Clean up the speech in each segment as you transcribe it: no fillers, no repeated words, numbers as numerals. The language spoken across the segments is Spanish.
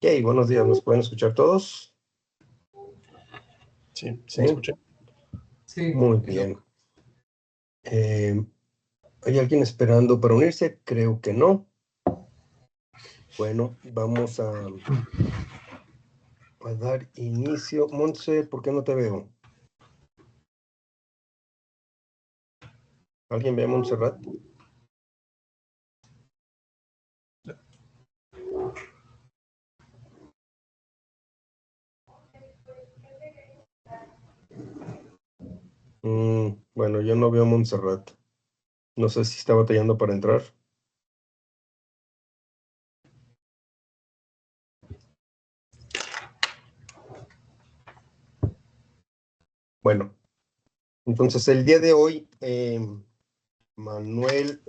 Ok, buenos días, ¿nos pueden escuchar todos? Sí, ¿sí me Sí, escuchan? Sí, muy que no. bien. ¿Hay alguien esperando para unirse? Creo que no. Bueno, vamos a dar inicio. Montse, ¿por qué no te veo? ¿Alguien ve a Montserrat? Bueno, yo no veo a Montserrat. No sé si está batallando para entrar. Bueno, entonces el día de hoy, Manuel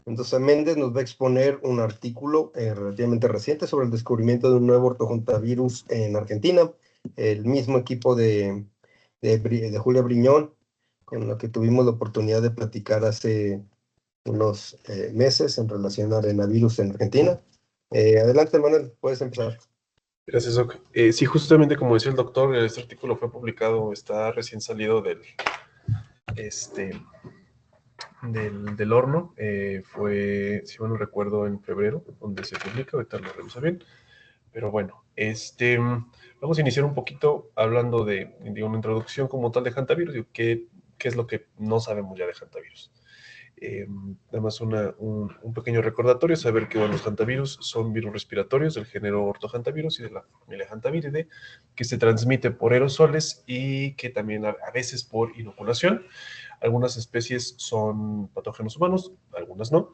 Mendoza Méndez nos va a exponer un artículo relativamente reciente sobre el descubrimiento de un nuevo ortojontavirus en Argentina. El mismo equipo de Julia Briñón, con la que tuvimos la oportunidad de platicar hace unos meses en relación a arenavirus en Argentina. Adelante, Manuel, puedes empezar. Gracias, Doc. Sí, justamente como decía el doctor, este artículo fue publicado, está recién salido este, del horno. Fue, si mal no recuerdo, en febrero, donde se publica, ahorita lo reviso bien. Pero bueno, vamos a iniciar un poquito hablando de una introducción como tal de hantavirus y qué es lo que no sabemos ya de hantavirus. Nada más un pequeño recordatorio, saber que bueno, los hantavirus son virus respiratorios del género ortohantavirus y de la familia Hantaviridae, que se transmite por aerosoles y que también a veces por inoculación. Algunas especies son patógenos humanos, algunas no,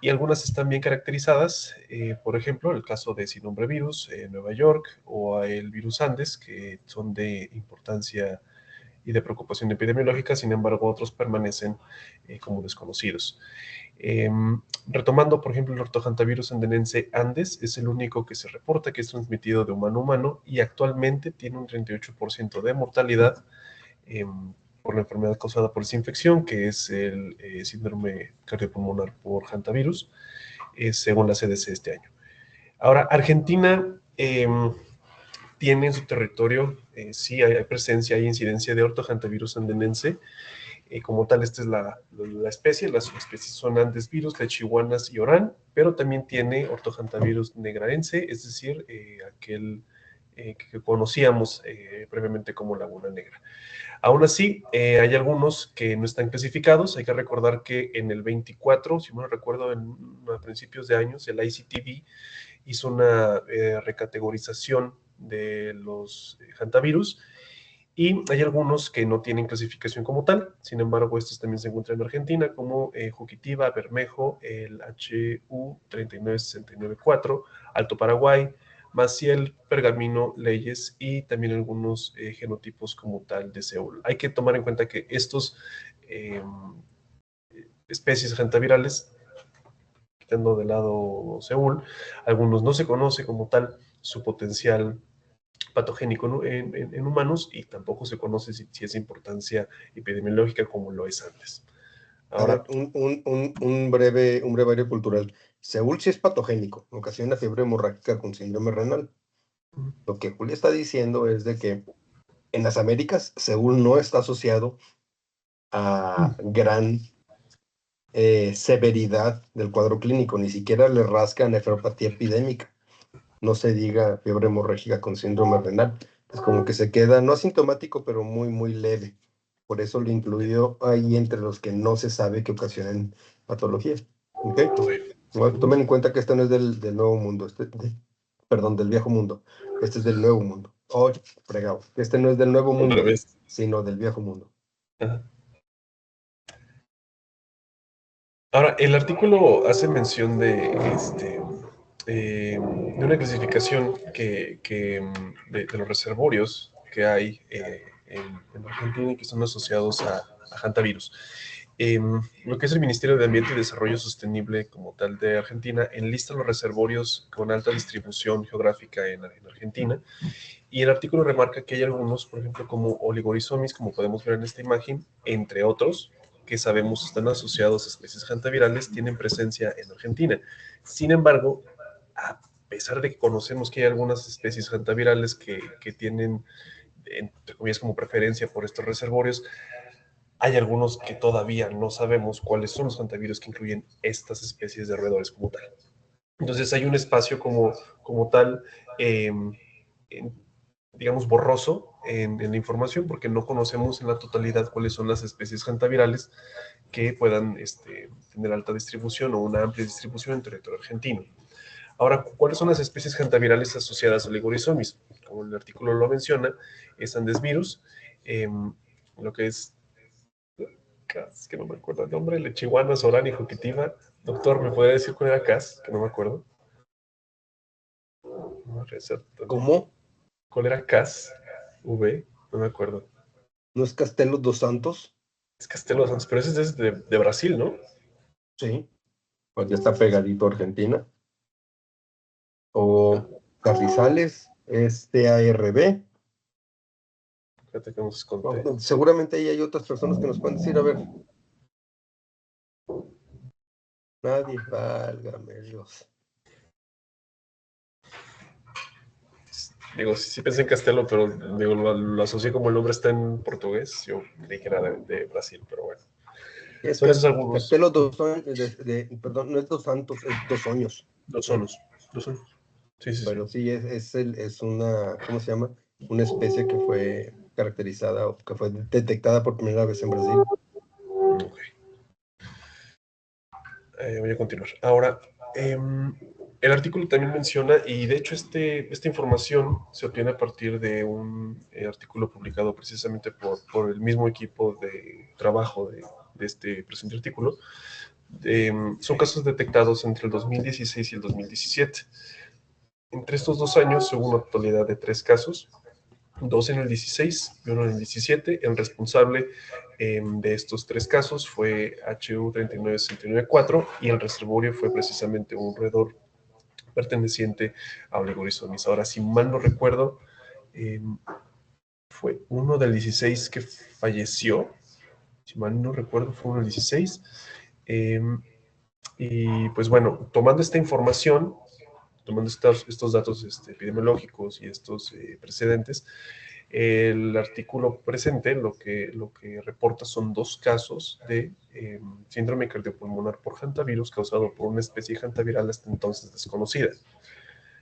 y algunas están bien caracterizadas, por ejemplo, el caso de cinombre-virus en Nueva York o el virus Andes, que son de importancia y de preocupación epidemiológica, sin embargo otros permanecen como desconocidos. Eh, Retomando, por ejemplo, el ortohantavirus andenense Andes es el único que se reporta que es transmitido de humano a humano y actualmente tiene un 38% de mortalidad por la enfermedad causada por esa infección, que es el síndrome cardiopulmonar por hantavirus, según la CDC este año. Ahora, Argentina tiene en su territorio, sí hay presencia, hay incidencia de ortohantavirus andenense. Como tal, esta es la especie, las especies son Andes virus, lechihuanas y orán, pero también tiene ortohantavirus negraense, es decir, aquel que conocíamos previamente como Laguna Negra. Aún así, hay algunos que no están clasificados. Hay que recordar que en el 24, si no recuerdo, a principios de años, el ICTV hizo una recategorización de los hantavirus y hay algunos que no tienen clasificación como tal. Sin embargo, estos también se encuentran en Argentina, como Juquitiva, Bermejo, el HU39694, Alto Paraguay, Maciel, Pergamino, Leyes y también algunos genotipos como tal de Seúl. Hay que tomar en cuenta que estos especies hantavirales, quitando de lado Seúl, algunos no se conoce como tal su potencial patogénico en humanos y tampoco se conoce si es importancia epidemiológica como lo es antes. A ver, Ahora, un brevario cultural. Seúl sí es patogénico, ocasiona fiebre hemorrágica con síndrome renal. Lo que Julia está diciendo es de que en las Américas, Seúl no está asociado a gran severidad del cuadro clínico, ni siquiera le rasca nefropatía epidémica, no se diga fiebre hemorrágica con síndrome renal. Es como que se queda no asintomático, pero muy, muy leve. Por eso lo incluyo ahí entre los que no se sabe que ocasionan patologías. ¿Ok? Bueno, tomen en cuenta que este no es del nuevo mundo, perdón, del viejo mundo. Este es del nuevo mundo. Oh, fregado. Este no es del nuevo al mundo, revés. sino del viejo mundo. Ajá. Ahora, el artículo hace mención de una clasificación de los reservorios que hay en Argentina y que son asociados a hantavirus. Lo que es el Ministerio de Ambiente y Desarrollo Sostenible como tal de Argentina enlista los reservorios con alta distribución geográfica en Argentina y el artículo remarca que hay algunos, por ejemplo, como oligorizomis, como podemos ver en esta imagen, entre otros, que sabemos están asociados a especies hantavirales, tienen presencia en Argentina. Sin embargo, pesar de que conocemos que hay algunas especies hantavirales que tienen, entre comillas, como preferencia por estos reservorios, hay algunos que todavía no sabemos cuáles son los hantavirus que incluyen estas especies de roedores como tal. Entonces hay un espacio como tal, eh, digamos, borroso en la información, porque no conocemos en la totalidad cuáles son las especies hantavirales que puedan tener alta distribución o una amplia distribución en territorio argentino. Ahora, ¿cuáles son las especies hantavirales asociadas a Oligorhizomis? Como el artículo lo menciona, es Andesvirus, lo que es, CAS, que no me acuerdo el nombre, Lechihuana, Sorani, Joquitiva. Doctor, ¿me puede decir cuál era CAS? Que no me acuerdo. No, ¿Cómo? ¿cuál era CAS? V, no me acuerdo. ¿No es Castelo dos Santos? Es Castelo Santos, pero ese es de Brasil, ¿no? Sí, pues ya está pegadito a Argentina. O Carrizales, es TARB. Fíjate que nos conté. Seguramente ahí hay otras personas que nos pueden decir, a ver, nadie, válgame Dios. Digo, sí pensé en Castelo, pero digo, lo asocié como el nombre está en portugués. Yo creí que era de Brasil, pero bueno. Es Son esos algunos. Castelo dos, perdón, no es Dos Santos, es Dos Oños. Dos sonos. Dos sonos. Sí, sí, sí. Pero sí, es una, ¿cómo se llama? Una especie que fue caracterizada o que fue detectada por primera vez en Brasil. Ok. Voy a continuar. Ahora, el artículo también menciona, y de hecho esta información se obtiene a partir de un artículo publicado precisamente por el mismo equipo de trabajo de este presente artículo. Son casos detectados entre el 2016 y el 2017. Entre estos 2 años hubo una totalidad de 3 casos, 2 en el 16 y 1 en el 17. El responsable de estos 3 casos fue HU39694 y el reservorio fue precisamente un roedor perteneciente a Oligorhizomis. Ahora, si mal no recuerdo, eh, fue uno del 16 que falleció. Si mal no recuerdo, fue uno del 16. Y pues bueno, tomando esta información, tomando estos datos epidemiológicos y estos precedentes, el artículo presente lo que reporta son 2 casos de síndrome cardiopulmonar por hantavirus causado por una especie hantaviral hasta entonces desconocida.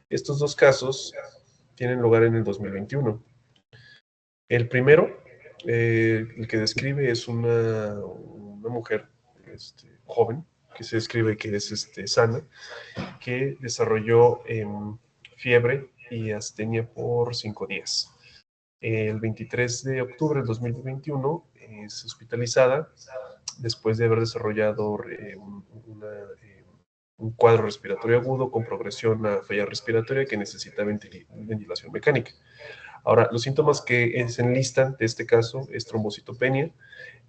Estos 2 casos tienen lugar en el 2021. El primero, el que describe es una mujer joven, que se describe que es sana, que desarrolló fiebre y astenia por 5 días. El 23 de octubre del 2021 es hospitalizada después de haber desarrollado un cuadro respiratorio agudo con progresión a falla respiratoria que necesita ventilación mecánica. Ahora, los síntomas que se enlistan de este caso es trombocitopenia,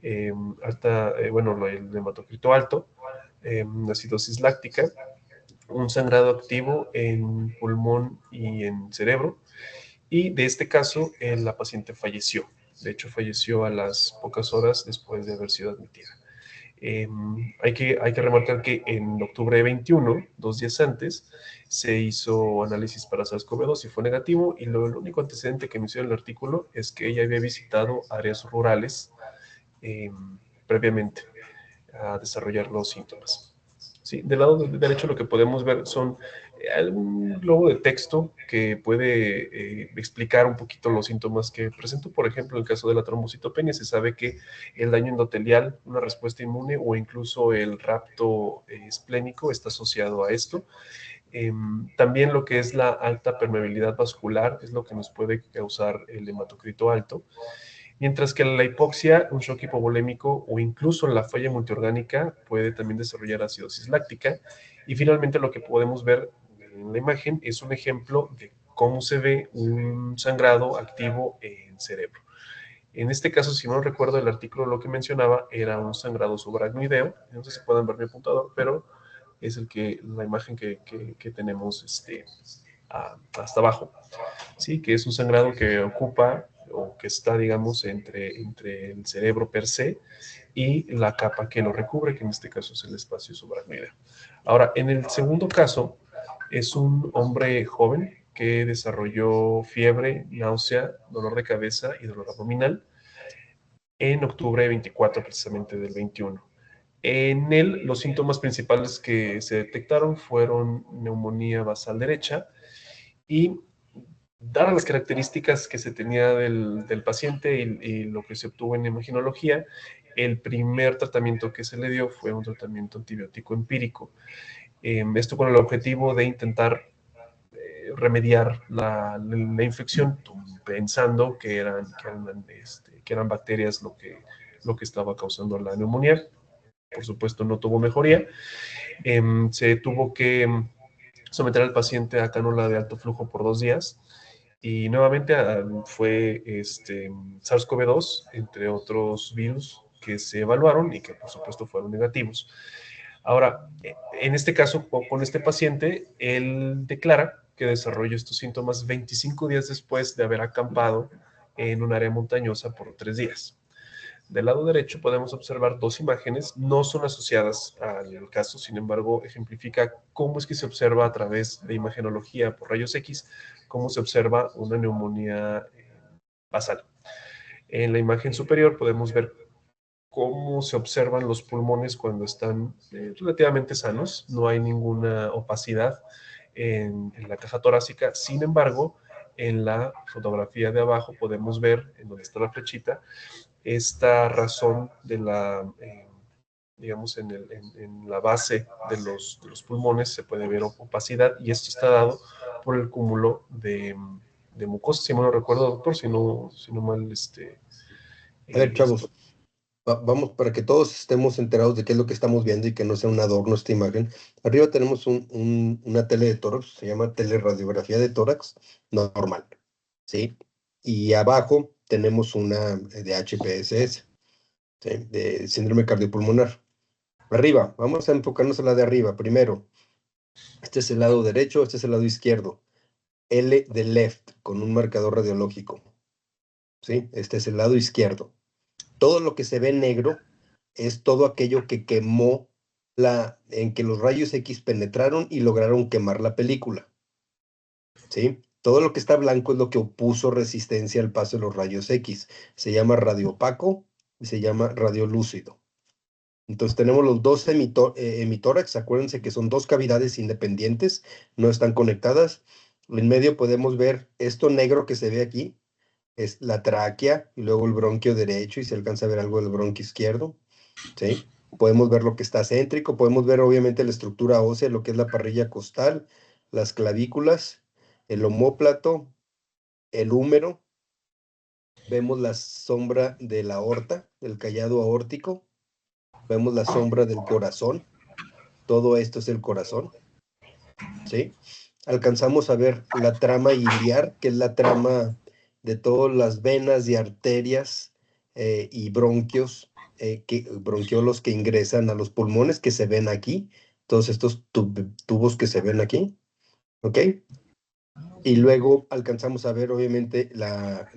el hematocrito alto, acidosis láctica, un sangrado activo en pulmón y en cerebro, y de este caso la paciente falleció. De hecho, falleció a las pocas horas después de haber sido admitida. Hay que remarcar que en octubre de 21, 2 días antes, se hizo análisis para SARS-CoV-2 y fue negativo, y el único antecedente que menciona el artículo es que ella había visitado áreas rurales previamente a desarrollar los síntomas. ¿Sí? Del lado derecho lo que podemos ver son algún globo de texto que puede explicar un poquito los síntomas que presentó. Por ejemplo, en el caso de la trombocitopenia, se sabe que el daño endotelial, una respuesta inmune o incluso el rapto esplénico está asociado a esto. También lo que es la alta permeabilidad vascular es lo que nos puede causar el hematocrito alto. Mientras que la hipoxia, un shock hipovolémico o incluso la falla multiorgánica puede también desarrollar acidosis láctica. Y finalmente lo que podemos ver en la imagen es un ejemplo de cómo se ve un sangrado activo en cerebro. En este caso, si no recuerdo, el artículo lo que mencionaba era un sangrado subaracnoideo. No sé si pueden ver mi apuntador, pero es la imagen que tenemos hasta abajo. Sí, que es un sangrado que ocupa o que está, digamos, entre el cerebro per se y la capa que lo recubre, que en este caso es el espacio subaracnoideo. Ahora, en el segundo caso, Es un hombre joven que desarrolló fiebre, náusea, dolor de cabeza y dolor abdominal en octubre 24 precisamente del 21. En él, los síntomas principales que se detectaron fueron neumonía basal derecha y, dadas las características que se tenía del paciente y lo que se obtuvo en imagenología, el primer tratamiento que se le dio fue un tratamiento antibiótico empírico. Esto con el objetivo de intentar remediar la infección, pensando que eran bacterias lo que estaba causando la neumonía. Por supuesto, no tuvo mejoría. Se tuvo que someter al paciente a cánula de alto flujo por 2 días. Y nuevamente fue SARS-CoV-2, entre otros virus que se evaluaron y que por supuesto fueron negativos. Ahora, en este caso, con este paciente, él declara que desarrolló estos síntomas 25 días después de haber acampado en un área montañosa por 3 días. Del lado derecho podemos observar dos imágenes, no son asociadas al caso, sin embargo, ejemplifica cómo es que se observa a través de imagenología por rayos X, cómo se observa una neumonía basal. En la imagen superior podemos ver cómo se observan los pulmones cuando están relativamente sanos, no hay ninguna opacidad en la caja torácica. Sin embargo, en la fotografía de abajo podemos ver, en donde está la flechita, esta razón de digamos, en la base de los pulmones se puede ver opacidad, y esto está dado por el cúmulo de mucosa, si mal no recuerdo, doctor, si no mal, A ver, esto. chavos, vamos para que todos estemos enterados de qué es lo que estamos viendo y que no sea un adorno esta imagen. Arriba tenemos una tele de tórax, se llama teleradiografía de tórax normal, ¿sí? Y abajo tenemos una de HPSS, ¿sí? De síndrome cardiopulmonar. Arriba, vamos a enfocarnos en la de arriba. Primero, este es el lado derecho, este es el lado izquierdo. L de left, con un marcador radiológico, ¿sí? Este es el lado izquierdo. Todo lo que se ve negro es todo aquello que quemó en que los rayos X penetraron y lograron quemar la película, ¿sí? Todo lo que está blanco es lo que opuso resistencia al paso de los rayos X. Se llama radiopaco y se llama radiolúcido. Entonces tenemos los dos hemitórax, acuérdense que son dos cavidades independientes, no están conectadas. En medio podemos ver esto negro que se ve aquí, es la tráquea y luego el bronquio derecho y se alcanza a ver algo del bronquio izquierdo, ¿sí? Podemos ver lo que está céntrico, podemos ver obviamente la estructura ósea, lo que es la parrilla costal, las clavículas, el omóplato, el húmero, vemos la sombra de la aorta, del callado aórtico, vemos la sombra del corazón, todo esto es el corazón, ¿sí? Alcanzamos a ver la trama iliar, que es la trama de todas las venas y arterias y bronquios, bronquiolos que ingresan a los pulmones que se ven aquí, todos estos tubos que se ven aquí, ¿ok? Y luego alcanzamos a ver obviamente la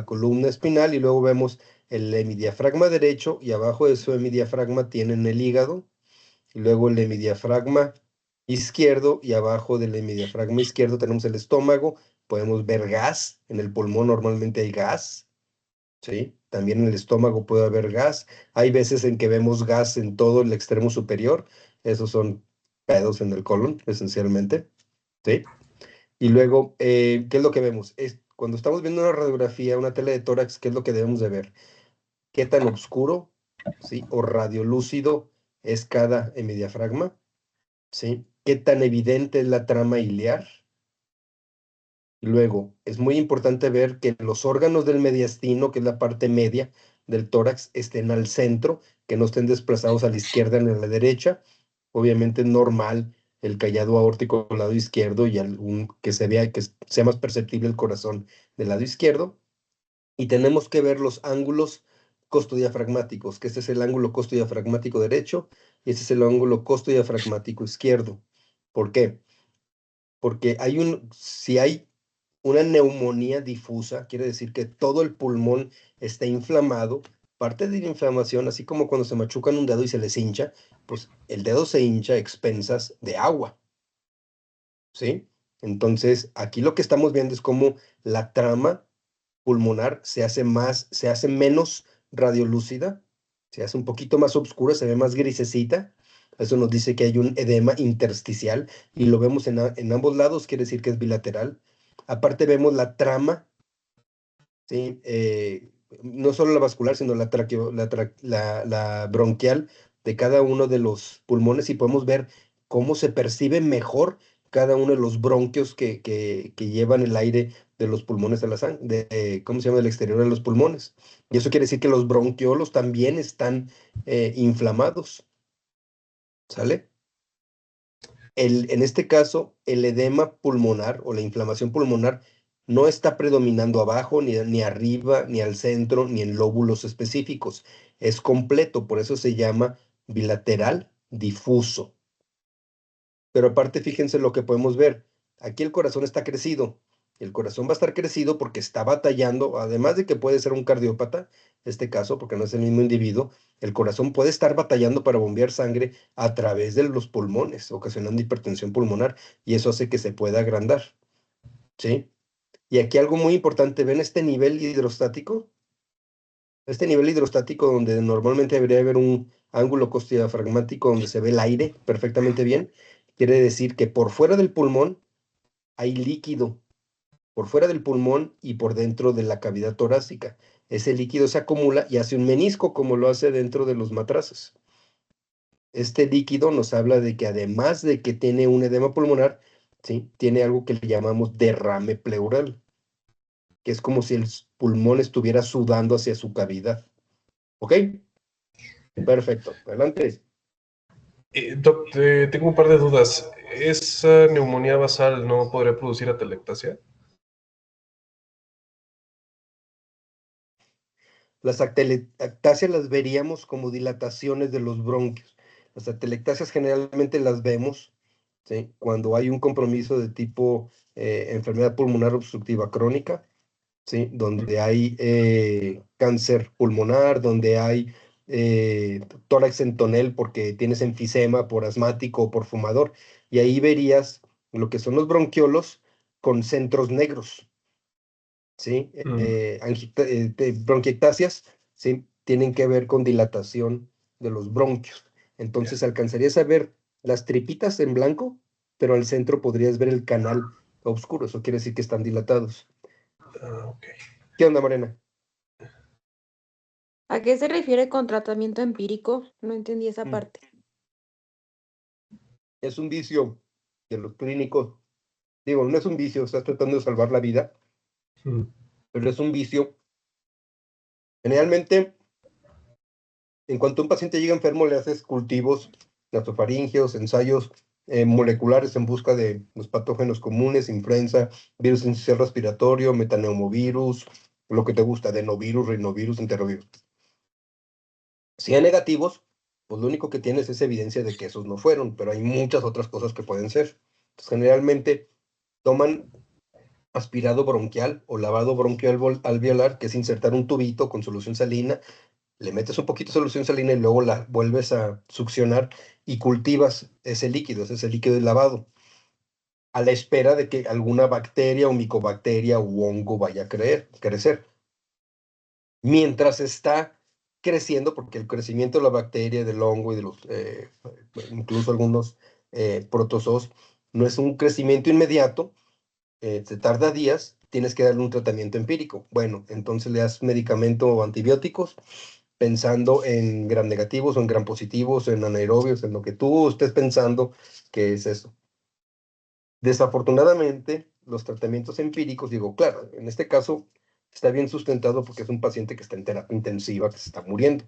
columna espinal y luego vemos el hemidiafragma derecho y abajo de su hemidiafragma tienen el hígado y luego el hemidiafragma izquierdo y abajo del hemidiafragma izquierdo tenemos el estómago, podemos ver gas, en el pulmón normalmente hay gas, ¿sí? También en el estómago puede haber gas, hay veces en que vemos gas en todo el extremo superior, esos son pedos en el colon, esencialmente, ¿sí? Y luego, ¿qué es lo que vemos? Cuando estamos viendo una radiografía, una tele de tórax, ¿qué es lo que debemos de ver? ¿Qué tan oscuro, sí, o radiolúcido es cada hemidiafragma? ¿Sí? ¿Qué tan evidente es la trama iliar? Y luego, es muy importante ver que los órganos del mediastino, que es la parte media del tórax, estén al centro, que no estén desplazados a la izquierda ni a la derecha. Obviamente es normal el callado aórtico del lado izquierdo y que se vea, que sea más perceptible el corazón del lado izquierdo. Y tenemos que ver los ángulos costodiafragmáticos, que este es el ángulo costodiafragmático derecho y este es el ángulo costodiafragmático izquierdo. ¿Por qué? Porque si hay una neumonía difusa, quiere decir que todo el pulmón está inflamado. Parte de la inflamación, así como cuando se machucan un dedo y se les hincha, pues el dedo se hincha a expensas de agua. ¿sí? Entonces, aquí lo que estamos viendo es cómo la trama pulmonar se hace menos radiolúcida, se hace un poquito más oscura, se ve más grisecita. Eso nos dice que hay un edema intersticial y lo vemos en ambos lados, quiere decir que es bilateral. Aparte vemos la trama, ¿sí? No solo la vascular, sino la bronquial de cada uno de los pulmones y podemos ver cómo se percibe mejor cada uno de los bronquios que llevan el aire de los pulmones a la sangre, ¿cómo se llama? Del exterior de los pulmones. Y eso quiere decir que los bronquiolos también están inflamados, ¿sale? En este caso, el edema pulmonar o la inflamación pulmonar no está predominando abajo, ni arriba, ni al centro, ni en lóbulos específicos. Es completo, por eso se llama bilateral difuso. Pero aparte, fíjense lo que podemos ver. Aquí el corazón está crecido. El corazón va a estar crecido porque está batallando, además de que puede ser un cardiópata, este caso, porque no es el mismo individuo, el corazón puede estar batallando para bombear sangre a través de los pulmones, ocasionando hipertensión pulmonar, y eso hace que se pueda agrandar, ¿sí? Y aquí algo muy importante, ¿ven este nivel hidrostático? Este nivel hidrostático donde normalmente debería haber un ángulo costodiafragmático donde se ve el aire perfectamente bien, quiere decir que por fuera del pulmón hay líquido, por fuera del pulmón y por dentro de la cavidad torácica. Ese líquido se acumula y hace un menisco como lo hace dentro de los matraces. Este líquido nos habla de que además de que tiene un edema pulmonar, ¿sí? Tiene algo que le llamamos derrame pleural, que es como si el pulmón estuviera sudando hacia su cavidad. ¿Ok? Perfecto. Adelante. Doc, tengo un par de dudas. ¿Esa neumonía basal no podría producir atelectasia? Las atelectasias las veríamos como dilataciones de los bronquios. Las atelectasias generalmente las vemos, ¿sí? Cuando hay un compromiso de tipo enfermedad pulmonar obstructiva crónica, ¿sí? Donde hay cáncer pulmonar, donde hay tórax en tonel porque tienes enfisema por asmático o por fumador. Y ahí verías lo que son los bronquiolos con centros negros. ¿Sí? Mm, Bronquiectasias, ¿sí? Tienen que ver con dilatación de los bronquios. ya. Entonces alcanzarías a ver las tripitas en blanco, pero al centro podrías ver el canal oscuro. Eso quiere decir que están dilatados. Ok. ¿Qué onda, Morena? ¿A qué se refiere con tratamiento empírico? No entendí esa Mm. parte. Es un vicio de los clínicos. Digo, no es un vicio, estás tratando de salvar la vida, Mm, pero es un vicio. Generalmente, en cuanto un paciente llega enfermo, le haces cultivos nasofaringeos, ensayos moleculares en busca de los patógenos comunes, influenza, virus sincicial respiratorio, metaneumovirus, lo que te gusta, adenovirus, rinovirus, enterovirus. Si hay negativos, pues lo único que tienes es evidencia de que esos no fueron, pero hay muchas otras cosas que pueden ser. Entonces, generalmente toman aspirado bronquial o lavado bronquial alveolar, que es insertar un tubito con solución salina, le metes un poquito de solución salina y luego la vuelves a succionar y cultivas ese líquido de lavado, a la espera de que alguna bacteria o micobacteria u hongo vaya a crecer. Mientras está creciendo, porque el crecimiento de la bacteria, del hongo y de los, incluso algunos protozoos, no es un crecimiento inmediato, se tarda días, tienes que darle un tratamiento empírico. Bueno, entonces le das medicamento o antibióticos pensando en gram negativos o en gram positivos, en anaerobios, en lo que tú estés pensando que es eso. Desafortunadamente, los tratamientos empíricos, digo, claro, en este caso está bien sustentado porque es un paciente que está en terapia intensiva, que se está muriendo,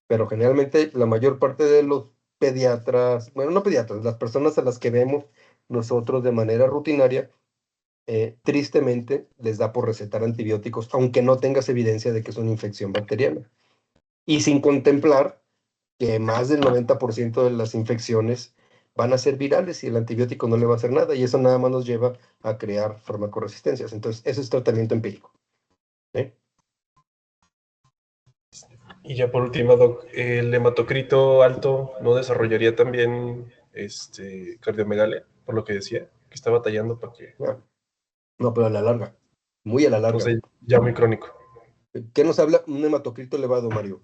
pero generalmente la mayor parte de los pediatras, bueno, no pediatras, las personas a las que vemos nosotros de manera rutinaria, tristemente les da por recetar antibióticos, aunque no tengas evidencia de que es una infección bacteriana. Y sin contemplar que más del 90% de las infecciones van a ser virales y el antibiótico no le va a hacer nada y eso nada más nos lleva a crear farmacoresistencias. Entonces, eso es tratamiento empírico. ¿Sí? Y ya por último, Doc, ¿el hematocrito alto no desarrollaría también cardiomegalia, por lo que decía? que está batallando para que, No, pero a la larga. Muy a la o larga. sea, ya muy crónico. ¿Qué nos habla un hematocrito elevado, Mario?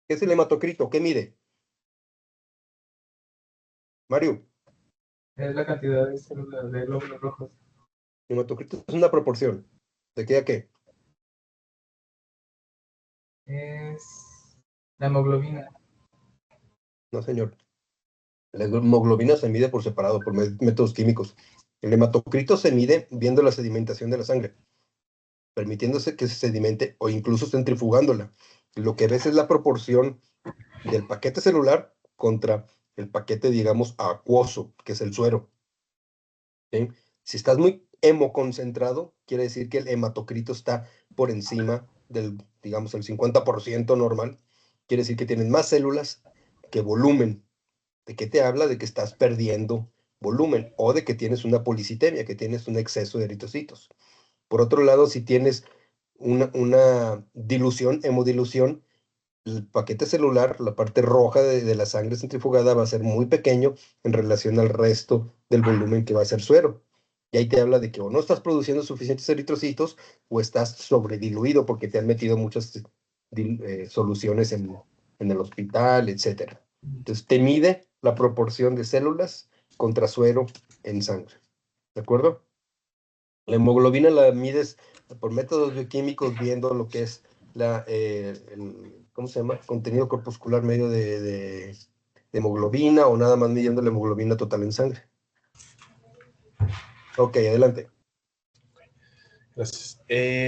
¿Qué es el hematocrito? ¿Qué mide? Mario, Es la cantidad de células de glóbulos rojos. el hematocrito es una proporción. ¿De qué a qué? Es la hemoglobina. No, señor. La hemoglobina se mide por separado, por métodos químicos. El hematocrito se mide viendo la sedimentación de la sangre, permitiéndose que se sedimente o incluso centrifugándola. Lo que ves es la proporción del paquete celular contra el paquete, digamos, acuoso, que es el suero. ¿Sí? Si estás muy hemoconcentrado, quiere decir que el hematocrito está por encima del, digamos, el 50% normal. Quiere decir que tienes más células que volumen. ¿De qué te habla? De que estás perdiendo volumen o de que tienes una policitemia, que tienes un exceso de eritrocitos. Por otro lado, si tienes una dilución, hemodilución, el paquete celular, la parte roja de la sangre centrifugada va a ser muy pequeño en relación al resto del volumen que va a ser suero. Y ahí te habla de que o no estás produciendo suficientes eritrocitos o estás sobrediluido porque te han metido muchas soluciones en el hospital, etcétera. Entonces te mide la proporción de células contra suero en sangre. ¿De acuerdo? La hemoglobina la mides por métodos bioquímicos viendo lo que es ¿cómo se llama? Contenido corpuscular medio de hemoglobina o nada más midiendo la hemoglobina total en sangre. Ok, adelante. Gracias.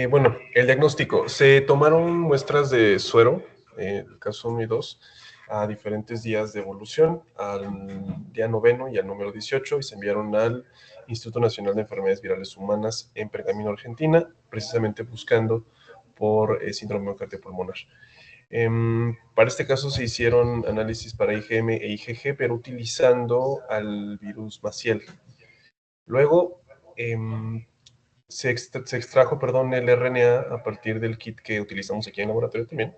Bueno, el diagnóstico. Se tomaron muestras de suero, el caso 1 y 2, a diferentes días de evolución, al día 9 y al número 18, y se enviaron al Instituto Nacional de Enfermedades Virales Humanas en Pergamino, Argentina, precisamente buscando por síndrome cardiopulmonar. Para este caso se hicieron análisis para IgM e IgG, pero utilizando al virus Maciel. Luego, se extrajo, perdón, el RNA a partir del kit que utilizamos aquí en el laboratorio también,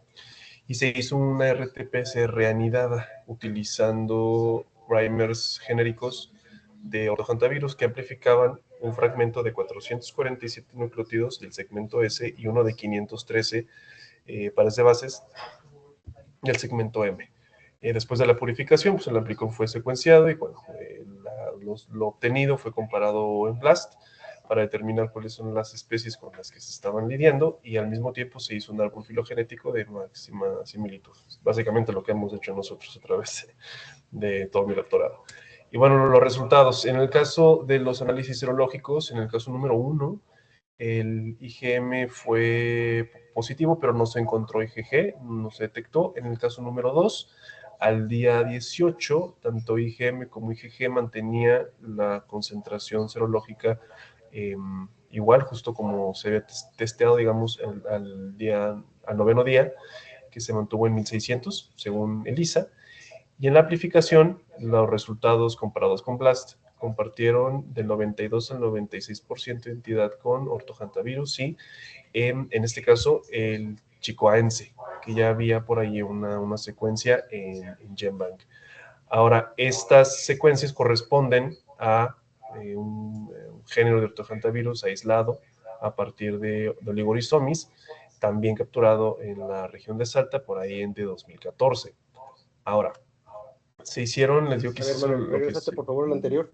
y se hizo una RT-PCR anidada utilizando primers genéricos de ortohantavirus que amplificaban un fragmento de 447 nucleótidos del segmento S y uno de 513 pares de bases del segmento M. Después de la purificación, pues el amplicón fue secuenciado y bueno, lo obtenido fue comparado en BLAST para determinar cuáles son las especies con las que se estaban lidiando y al mismo tiempo se hizo un árbol filogenético de máxima similitud. Básicamente lo que hemos hecho nosotros a través de todo mi doctorado. Y bueno, los resultados. En el caso de los análisis serológicos, en el caso número 1, el IgM fue positivo, pero no se encontró IgG, no se detectó. En el caso número 2, al día 18, tanto IgM como IgG mantenía la concentración serológica igual, justo como se había testeado, digamos, al 9º día, que se mantuvo en 1600, según ELISA. Y en la amplificación, los resultados comparados con BLAST compartieron del 92 al 96% de identidad con ortohantavirus y en este caso el chicoaense, que ya había por ahí una secuencia en GenBank. Ahora, estas secuencias corresponden a un género de ortohantavirus aislado a partir de Oligorizomis, también capturado en la región de Salta por ahí en de 2014. Ahora, se hicieron, les digo que A ver, eso Manuel, lo que regresate por favor al anterior.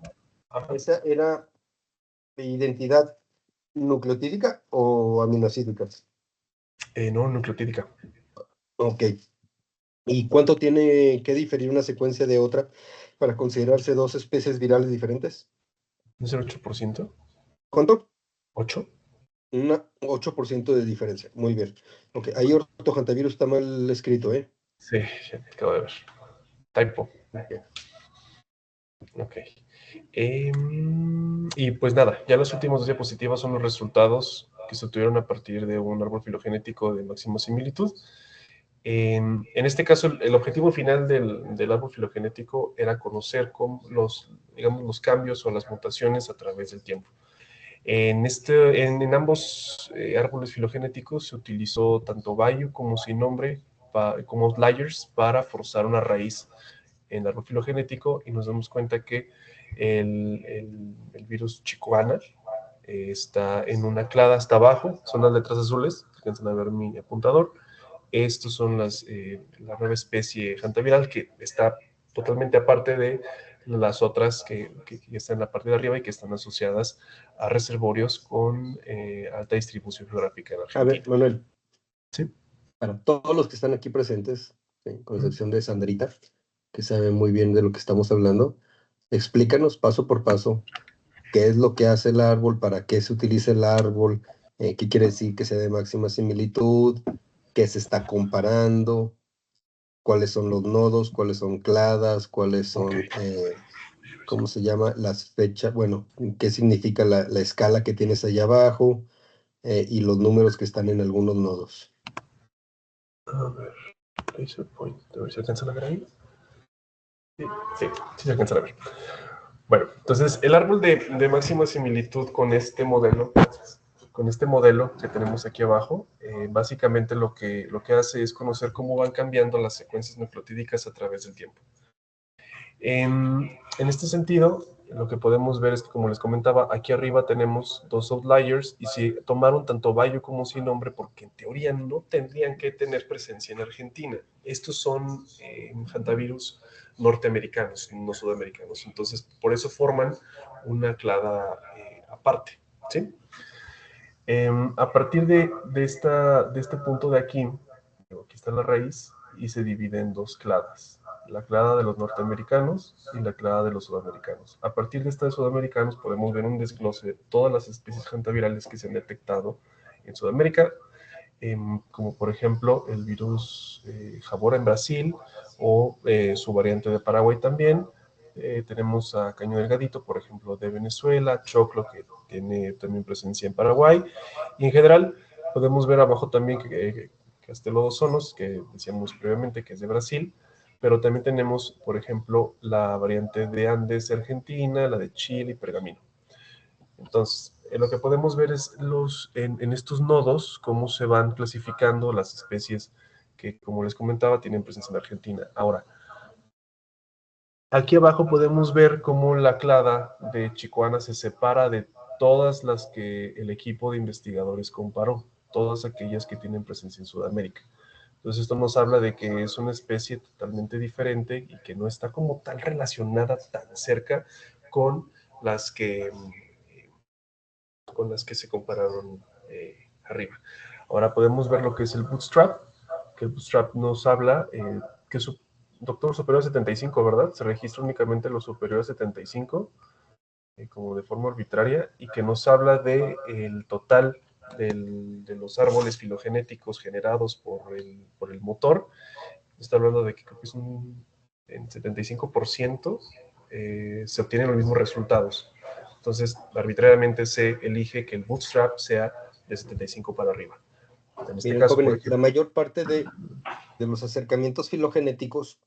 Ajá. ¿Esa era identidad nucleotídica o aminoácidica? No, nucleotídica. Ok. ¿Y cuánto tiene que diferir una secuencia de otra para considerarse dos especies virales diferentes? ¿No es el 8%? ¿Cuánto? ¿8? Un 8% de diferencia. Muy bien. Ok, ahí ortohantavirus está mal escrito, ¿eh? Sí, ya me acabo de ver. Typo. Okay. Ok. Y pues nada, ya las últimas 2 diapositivas son los resultados que se obtuvieron a partir de un árbol filogenético de máxima similitud. En este caso, el objetivo final del árbol filogenético era conocer digamos, los cambios o las mutaciones a través del tiempo. En ambos árboles filogenéticos se utilizó tanto Bayou como sin nombre como outliers para forzar una raíz en el árbol filogenético, y nos damos cuenta que el virus Chikungunya está en una clada hasta abajo, son las letras azules, alcanzan a ver mi apuntador. Estos son la nueva especie hantaviral que está totalmente aparte de las otras que están en la parte de arriba y que están asociadas a reservorios con alta distribución geográfica en Argentina. A ver, Manuel. Sí. Para todos los que están aquí presentes, con excepción de Sandrita, que sabe muy bien de lo que estamos hablando, explícanos paso por paso qué es lo que hace el árbol, para qué se utiliza el árbol, qué quiere decir que sea de máxima similitud, qué se está comparando, cuáles son los nodos, cuáles son cladas, cuáles son, ¿cómo se llama? Las fechas, bueno, qué significa la escala que tienes allá abajo y los números que están en algunos nodos. A ver, laser point, a ver si alcanzan a ver ahí. Sí se alcanzan a ver. Bueno, entonces el árbol de máxima similitud con este modelo que tenemos aquí abajo, básicamente lo que hace es conocer cómo van cambiando las secuencias nucleotídicas a través del tiempo. En este sentido, lo que podemos ver es que, como les comentaba, aquí arriba tenemos dos outliers, y si tomaron tanto Bayo como sin nombre, porque en teoría no tendrían que tener presencia en Argentina. Estos son hantavirus norteamericanos, no sudamericanos. Entonces, por eso forman una clada aparte, ¿sí? A partir de este punto de aquí está la raíz, y se divide en dos cladas: la clada de los norteamericanos y la clada de los sudamericanos. A partir de esta de sudamericanos podemos ver un desglose de todas las especies hantavirales que se han detectado en Sudamérica, como por ejemplo el virus Jabora en Brasil, o su variante de Paraguay también. Tenemos a Caño Delgadito, por ejemplo, de Venezuela, Choclo, que tiene también presencia en Paraguay, y en general podemos ver abajo también que Castelodosonos, que decíamos previamente que es de Brasil, pero también tenemos, por ejemplo, la variante de Andes de Argentina, la de Chile y Pergamino. Entonces, lo que podemos ver es en estos nodos cómo se van clasificando las especies que, como les comentaba, tienen presencia en Argentina. Ahora, aquí abajo podemos ver cómo la clada de Chikungunya se separa de todas las que el equipo de investigadores comparó, todas aquellas que tienen presencia en Sudamérica. Entonces, esto nos habla de que es una especie totalmente diferente y que no está como tan relacionada, tan cerca con las que se compararon arriba. Ahora podemos ver lo que es el bootstrap, que el bootstrap nos habla que su doctor superior a 75, ¿verdad? Se registra únicamente lo superior a 75, como de forma arbitraria, y que nos habla del total de los árboles filogenéticos generados por el motor. Está hablando de que creo que es en 75% se obtienen los mismos resultados. Entonces, arbitrariamente se elige que el bootstrap sea de 75 para arriba. En este Miren, caso, jóvenes, por ejemplo, la mayor parte de los acercamientos filogenéticos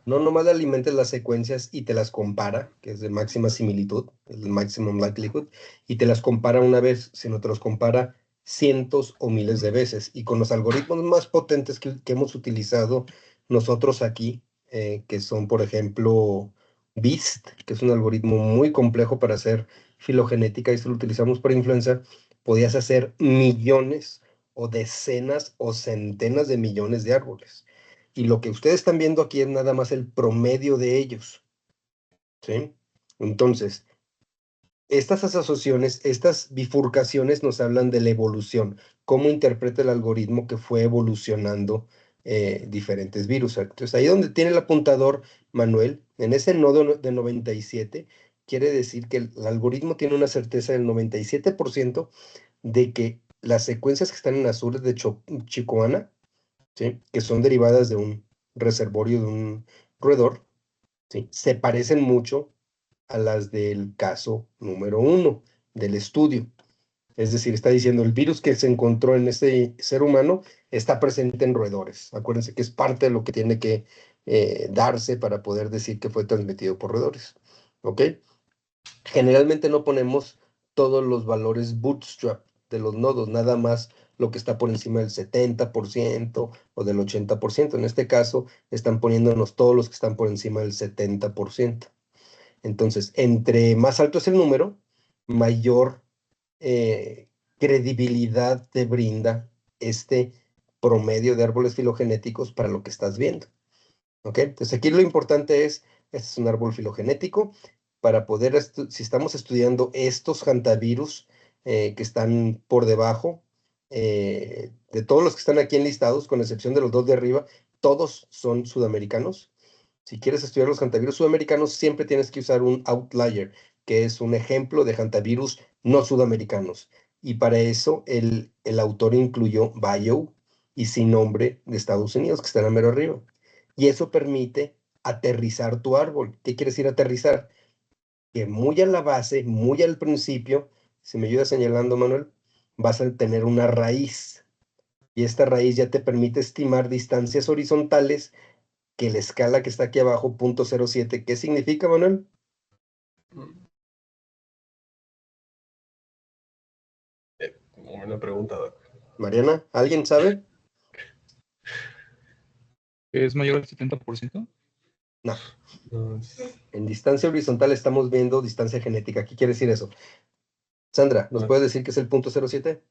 no nomás le alimentas las secuencias y te las compara, que es de máxima similitud, el maximum likelihood, y te las compara una vez, sino te los compara cientos o miles de veces. Y con los algoritmos más potentes que hemos utilizado nosotros aquí, que son, por ejemplo, BEAST, que es un algoritmo muy complejo para hacer filogenética, y esto lo utilizamos para influenza, podías hacer millones o decenas o centenas de millones de árboles. Y lo que ustedes están viendo aquí es nada más el promedio de ellos, ¿sí? Entonces, estas asociaciones, estas bifurcaciones nos hablan de la evolución, cómo interpreta el algoritmo que fue evolucionando diferentes virus. Entonces, ahí donde tiene el apuntador, Manuel, en ese nodo de 97, quiere decir que el algoritmo tiene una certeza del 97% de que las secuencias que están en azules de Chikungunya, ¿sí?, que son derivadas de un reservorio de un roedor, ¿sí?, se parecen mucho a las del caso número 1 del estudio. Es decir, está diciendo el virus que se encontró en este ser humano está presente en roedores. Acuérdense que es parte de lo que tiene que darse para poder decir que fue transmitido por roedores. ¿Ok? Generalmente no ponemos todos los valores bootstrap de los nodos, nada más lo que está por encima del 70% o del 80%. En este caso, están poniéndonos todos los que están por encima del 70%. Entonces, entre más alto es el número, mayor credibilidad te brinda este promedio de árboles filogenéticos para lo que estás viendo. ¿Ok? Entonces, aquí lo importante es, este es un árbol filogenético, para poder, si estamos estudiando estos hantavirus que están por debajo, de todos los que están aquí enlistados, con excepción de los dos de arriba, todos son sudamericanos. Si quieres estudiar los hantavirus sudamericanos, siempre tienes que usar un outlier, que es un ejemplo de hantavirus no sudamericanos. Y para eso el autor incluyó Bio y sin nombre de Estados Unidos, que están a mero arriba. Y eso permite aterrizar tu árbol. ¿Qué quiere decir aterrizar? Que muy a la base, muy al principio, si me ayudas señalando, Manuel, vas a tener una raíz. Y esta raíz ya te permite estimar distancias horizontales que la escala que está aquí abajo, 0.07, ¿qué significa, Manuel? Buena pregunta, Doc. Mariana, ¿alguien sabe? ¿Es mayor al 70%? No. No, En distancia horizontal estamos viendo distancia genética. ¿Qué quiere decir eso? Sandra, ¿nos puedes decir qué es el 0.07?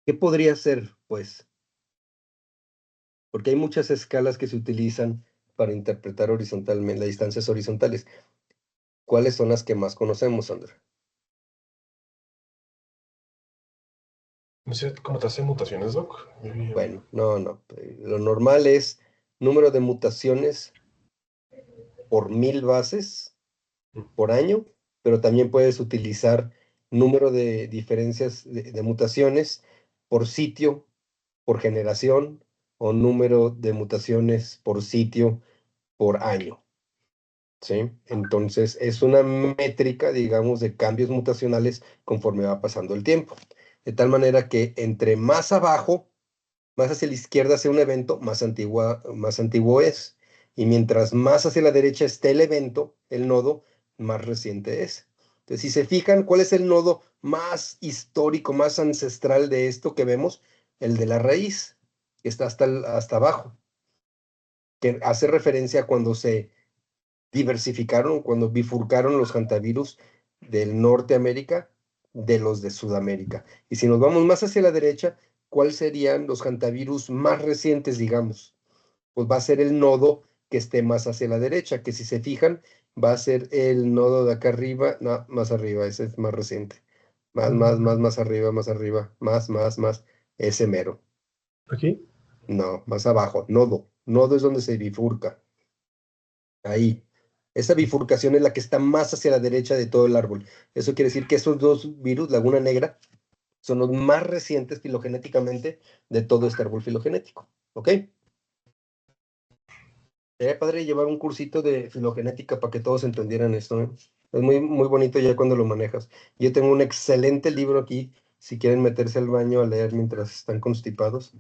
¿Qué podría ser, pues? Porque hay muchas escalas que se utilizan para interpretar horizontalmente las distancias horizontales. ¿Cuáles son las que más conocemos, Sandra? No sé cómo te hacen mutaciones, Doc. Bueno, no. Lo normal es número de mutaciones por 1000 bases por año, pero también puedes utilizar número de diferencias de mutaciones por sitio, por generación, o número de mutaciones por sitio por año. ¿Sí? Entonces, es una métrica, digamos, de cambios mutacionales conforme va pasando el tiempo. De tal manera que entre más abajo, más hacia la izquierda sea un evento, más antiguo es. Y mientras más hacia la derecha esté el evento, el nodo, más reciente es. Entonces, si se fijan, ¿cuál es el nodo más histórico, más ancestral de esto que vemos? El de la raíz, que está hasta abajo, que hace referencia a cuando se diversificaron, cuando bifurcaron los hantavirus del Norteamérica de los de Sudamérica. Y si nos vamos más hacia la derecha, ¿cuáles serían los hantavirus más recientes, digamos? Pues va a ser el nodo que esté más hacia la derecha, que si se fijan, va a ser el nodo de acá arriba, no, más arriba, ese es más reciente. Más arriba, más, ese mero. ¿Aquí? No, más abajo, nodo. Nodo es donde se bifurca. Ahí. Esa bifurcación es la que está más hacia la derecha de todo el árbol. Eso quiere decir que esos dos virus, Laguna Negra, son los más recientes filogenéticamente de todo este árbol filogenético. ¿Ok? Sería padre llevar un cursito de filogenética para que todos entendieran esto, ¿eh? Es muy, muy bonito ya cuando lo manejas. Yo tengo un excelente libro aquí, si quieren meterse al baño a leer mientras están constipados.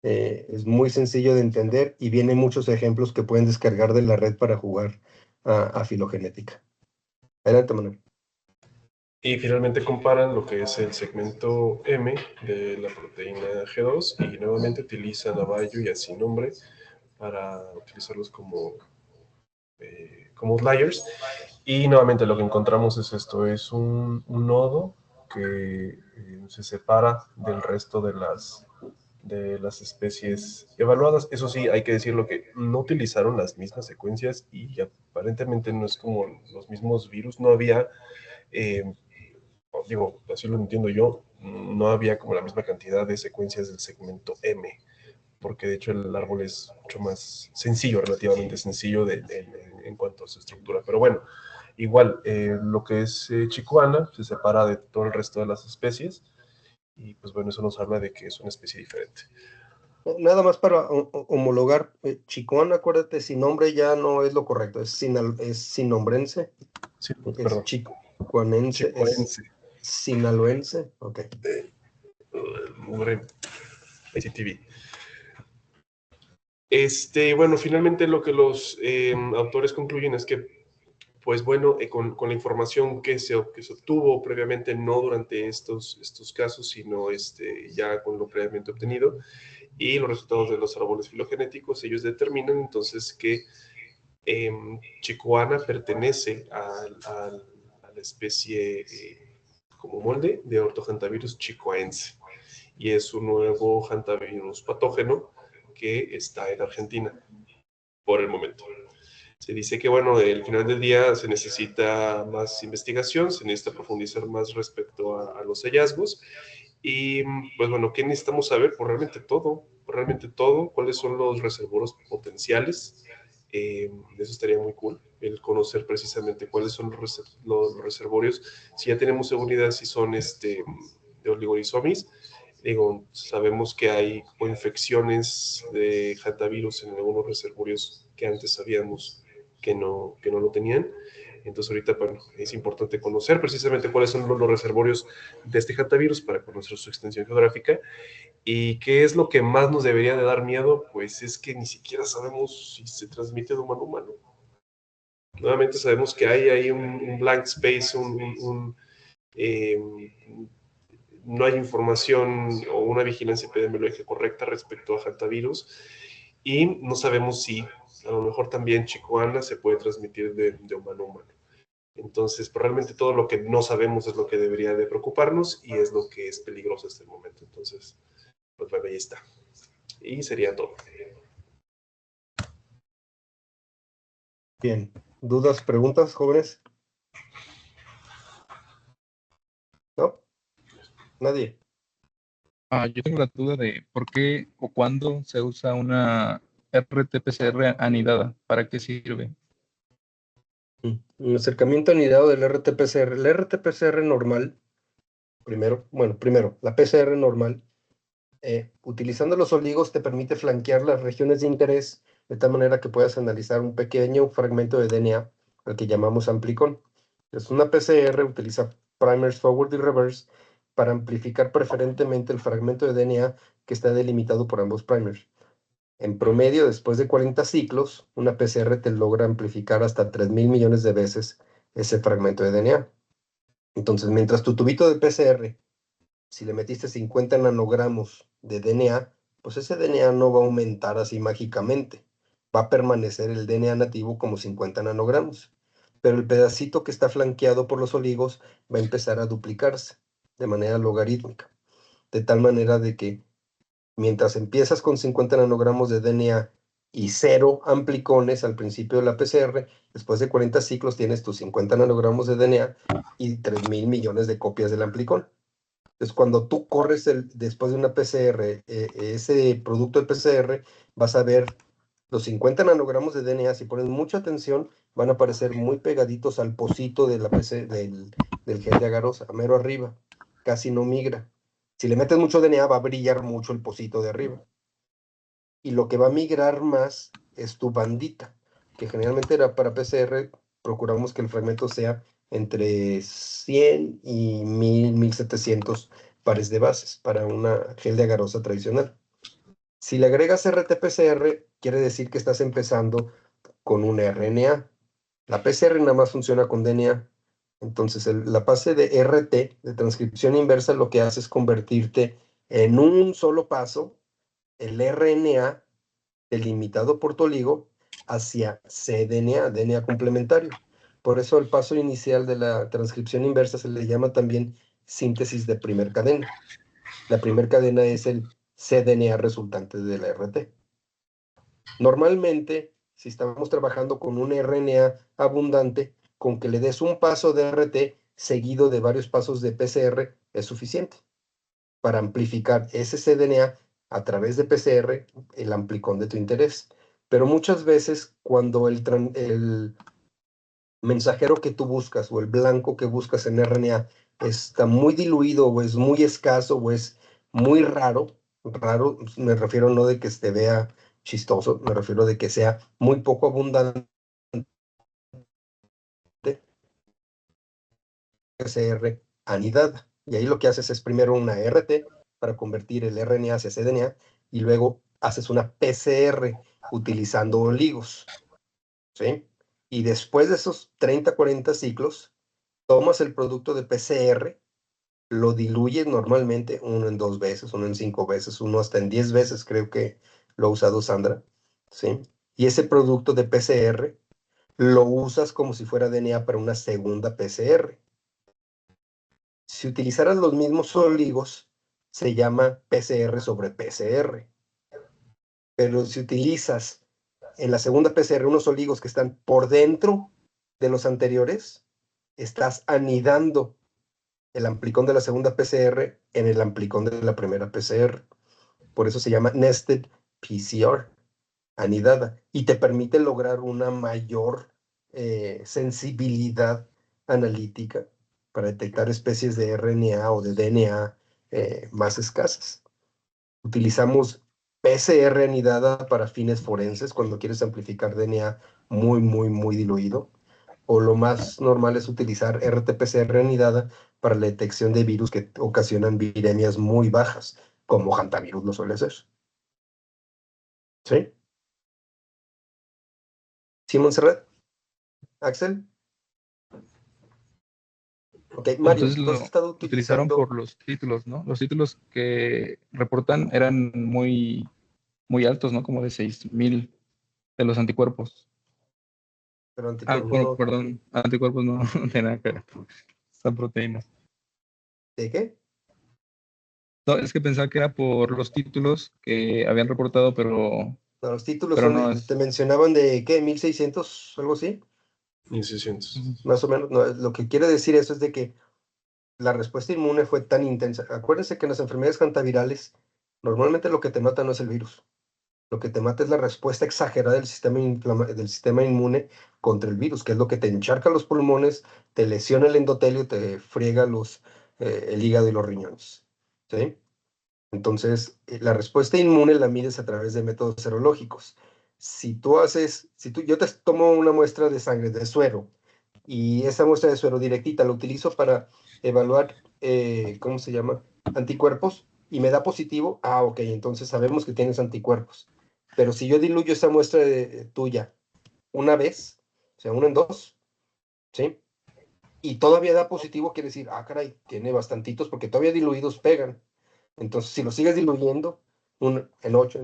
Es muy sencillo de entender y viene muchos ejemplos que pueden descargar de la red para jugar a filogenética. Adelante, Manuel. Y finalmente comparan lo que es el segmento M de la proteína G2 y nuevamente utilizan a Bayo y a sin nombre para utilizarlos como outliers. Y nuevamente lo que encontramos es esto, es un nodo que se separa del resto de las especies evaluadas. Eso sí, hay que decirlo que no utilizaron las mismas secuencias y aparentemente no es como los mismos virus, no había, digo, así lo entiendo yo, no había como la misma cantidad de secuencias del segmento M, porque de hecho el árbol es mucho más sencillo, relativamente sencillo en cuanto a su estructura. Pero bueno, igual, lo que es Chicoana se separa de todo el resto de las especies y pues bueno, eso nos habla de que es una especie diferente. Nada más para homologar, Chicón, acuérdate, sin nombre ya no es lo correcto, es sinombrense, Sí, es perdón. chicuanense, Chicoense. es sinaloense, ok. Mugre ICTV. Bueno, finalmente lo que los autores concluyen es que pues bueno, con la información que se obtuvo previamente, no durante estos casos, sino ya con lo previamente obtenido, y los resultados de los árboles filogenéticos, ellos determinan entonces que Chicoana pertenece a la especie como molde de Orthohantavirus chicoense, y es un nuevo hantavirus patógeno que está en Argentina por el momento. Se dice que, bueno, al final del día se necesita más investigación, se necesita profundizar más respecto a los hallazgos. Y, pues bueno, ¿qué necesitamos saber? Pues realmente todo, cuáles son los reservorios potenciales. Eso estaría muy cool, el conocer precisamente cuáles son los reservorios. Si ya tenemos seguridad si son de oligorizomis, digo, sabemos que hay infecciones de hantavirus en algunos reservorios que antes sabíamos que no lo tenían. Entonces ahorita, bueno, es importante conocer precisamente cuáles son los reservorios de este hantavirus para conocer su extensión geográfica. ¿Y qué es lo que más nos debería de dar miedo? Pues es que ni siquiera sabemos si se transmite de humano a humano. Nuevamente sabemos que hay ahí un blank space, no hay información o una vigilancia epidemiológica correcta respecto a hantavirus, y no sabemos si a lo mejor también Chicoana se puede transmitir de humano a humano. Entonces, pues, realmente todo lo que no sabemos es lo que debería de preocuparnos y es lo que es peligroso hasta el momento. Entonces, pues bueno, ahí está. Y sería todo. Bien. ¿Dudas, preguntas, jóvenes? ¿No? ¿Nadie? Yo tengo la duda de por qué o cuándo se usa una RT-PCR anidada. ¿Para qué sirve? Un acercamiento anidado del RT-PCR. El RT-PCR normal, primero, la PCR normal, utilizando los oligos te permite flanquear las regiones de interés de tal manera que puedas analizar un pequeño fragmento de DNA, al que llamamos amplicón. Es una PCR, utiliza primers forward y reverse para amplificar preferentemente el fragmento de DNA que está delimitado por ambos primers. En promedio, después de 40 ciclos, una PCR te logra amplificar hasta 3.000 millones de veces ese fragmento de DNA. Entonces, mientras tu tubito de PCR, si le metiste 50 nanogramos de DNA, pues ese DNA no va a aumentar así mágicamente. Va a permanecer el DNA nativo como 50 nanogramos. Pero el pedacito que está flanqueado por los oligos va a empezar a duplicarse de manera logarítmica. De tal manera de que mientras empiezas con 50 nanogramos de DNA y 0 amplicones al principio de la PCR, después de 40 ciclos tienes tus 50 nanogramos de DNA y 3.000 millones de copias del amplicón. Entonces, cuando tú corres después de una PCR, ese producto de PCR, vas a ver los 50 nanogramos de DNA. Si pones mucha atención, van a aparecer muy pegaditos al pocito de la del gel de agarosa, mero arriba. Casi no migra. Si le metes mucho DNA, va a brillar mucho el pocito de arriba. Y lo que va a migrar más es tu bandita, que generalmente era para PCR, procuramos que el fragmento sea entre 100 y 1000, 1700 pares de bases para una gel de agarosa tradicional. Si le agregas RT-PCR, quiere decir que estás empezando con un RNA. La PCR nada más funciona con DNA. Entonces, la fase de RT, de transcripción inversa, lo que hace es convertirte en un solo paso el RNA delimitado por tu oligo hacia cDNA, DNA complementario. Por eso el paso inicial de la transcripción inversa se le llama también síntesis de primer cadena. La primer cadena es el cDNA resultante de la RT. Normalmente, si estamos trabajando con un RNA abundante, con que le des un paso de RT seguido de varios pasos de PCR es suficiente para amplificar ese cDNA a través de PCR, el amplicón de tu interés. Pero muchas veces cuando el mensajero que tú buscas o el blanco que buscas en RNA está muy diluido o es muy escaso o es muy raro, me refiero no de que se vea chistoso, me refiero de que sea muy poco abundante, PCR anidada. Y ahí lo que haces es primero una RT para convertir el RNA hacia cDNA y luego haces una PCR utilizando oligos, ¿sí? Y después de esos 30, 40 ciclos, tomas el producto de PCR, lo diluyes normalmente, uno en 2 veces, uno en 5 veces, uno hasta en 10 veces, creo que lo ha usado Sandra, ¿sí? Y ese producto de PCR lo usas como si fuera DNA para una segunda PCR. Si utilizaras los mismos oligos, se llama PCR sobre PCR. Pero si utilizas en la segunda PCR unos oligos que están por dentro de los anteriores, estás anidando el amplicón de la segunda PCR en el amplicón de la primera PCR. Por eso se llama nested PCR, anidada, y te permite lograr una mayor sensibilidad analítica para detectar especies de RNA o de DNA más escasas. Utilizamos PCR anidada para fines forenses cuando quieres amplificar DNA muy, muy, muy diluido. O lo más normal es utilizar RT-PCR anidada para la detección de virus que ocasionan viremias muy bajas, como hantavirus lo suele ser. ¿Sí? ¿Sí, Montserrat? ¿Axel? Ok, Mario, Entonces ¿tú has lo estado utilizaron utilizando, por los títulos, ¿no? Los títulos que reportan eran muy, muy altos, ¿no? Como de 6,000 de los anticuerpos. pero Ah, anticuerpos bueno, no? perdón, anticuerpos no, no tiene nada que ver. Son proteínas. ¿De qué? No, es que pensaba que era por los títulos que habían reportado, No, los títulos pero son, no te es. mencionaban de, ¿qué? ¿1600? Algo así. 1600. Ujú. Más o menos. No, lo que quiere decir eso es de que la respuesta inmune fue tan intensa. Acuérdense que en las enfermedades hantavirales, normalmente lo que te mata no es el virus. Lo que te mata es la respuesta exagerada del sistema inmune contra el virus, que es lo que te encharca los pulmones, te lesiona el endotelio, te friega el hígado y los riñones. ¿Sí? Entonces, la respuesta inmune la mides a través de métodos serológicos. Yo te tomo una muestra de sangre, de suero, y esa muestra de suero directita la utilizo para evaluar, ¿cómo se llama? Anticuerpos, y me da positivo, ok, entonces sabemos que tienes anticuerpos. Pero si yo diluyo esa muestra tuya una vez, o sea, uno en dos, ¿sí? Y todavía da positivo, quiere decir, caray, tiene bastantitos porque todavía diluidos pegan. Entonces, si lo sigues diluyendo, en 8,